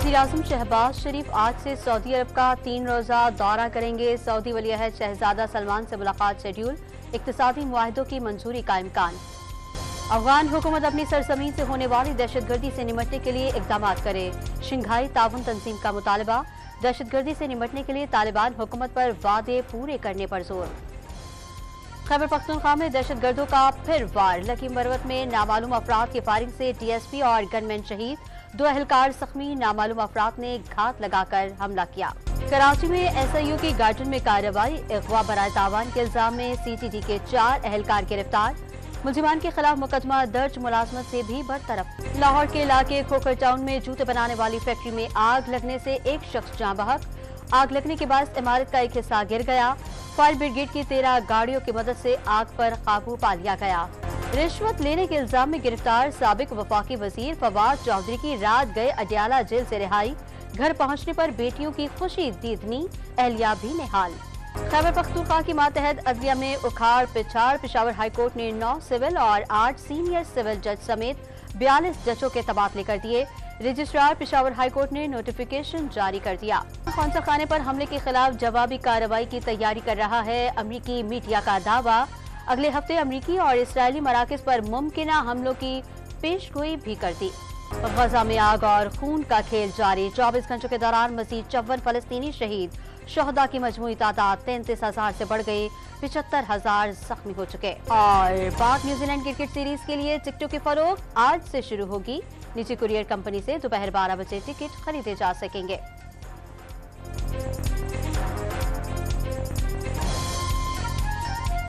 वज़ीर-ए-आज़म शहबाज शरीफ आज से सऊदी अरब का 3 रोज़ा दौरा करेंगे। सऊदी वली-अहद शहजादा सलमान से मुलाकात शेड्यूल। इक्तिसादी मुआहदों की मंजूरी का इम्कान। अफगान हुकूमत अपनी सरजमीन से होने वाली दहशतगर्दी से निमटने के लिए इकदाम करे। शंघाई ताउन तंजीम का मुतालबा। दहशतगर्दी से निमटने के लिए तालिबान हुकूमत पर वादे पूरे करने पर जोर। खैबर पख्तूनख्वा में दहशतगर्दों का फिर वार। लकी मरवत में नामालूम अफराद की फायरिंग से DSP और गनमैन शहीद। 2 एहलकार जख्मी। नामालूम अफराद ने घात लगाकर हमला किया। कराची में SIU की गार्डन में कार्रवाई। अगवा बराए तावान के इल्जाम में CTD के 4 एहलकार गिरफ्तार। मुलजिमान के खिलाफ मुकदमा दर्ज। मुलाजमत से भी बरतरफ। लाहौर के इलाके खोखर टाउन में जूते बनाने वाली फैक्ट्री में आग लगने से एक शख्स जाँ बहक। आग लगने के बाद इमारत का एक हिस्सा गिर गया। फायर ब्रिगेड की 13 गाड़ियों की मदद से आग पर काबू पा लिया गया। रिश्वत लेने के इल्जाम में गिरफ्तार साबिक वफाकी वजीर फवाद चौधरी की रात गए अडियाला जेल से रिहाई। घर पहुंचने पर बेटियों की खुशी दीदनी, एहलिया भी निहाल। खैबर पख्तूनख्वा की मातहत अदलिया में उखाड़ पिछाड़। पेशावर हाईकोर्ट ने 9 सिविल और 8 सीनियर सिविल जज समेत 42 जजों के तबादले कर दिए। रजिस्ट्रार पेशावर हाईकोर्ट ने नोटिफिकेशन जारी कर दिया। कौंसल खाने पर हमले के खिलाफ जवाबी कार्रवाई की तैयारी कर रहा है अमरीकी मीडिया का दावा। अगले हफ्ते अमरीकी और इसराइली मराकज़ पर मुमकिना हमलों की पेशगोई भी कर दी। गजा में आग और खून का खेल जारी। 24 घंटों के दौरान मजीद 54 फलस्तीनी शहीद। शहदा की मजमूई तादाद 33,000 से बढ़ गई। 75,000 जख्मी हो चुके। और पाक न्यूजीलैंड क्रिकेट सीरीज के लिए टिकटों की फरोख्त आज से शुरू होगी। निजी कुरियर कंपनी से दोपहर 12 बजे टिकट खरीदे जा सकेंगे।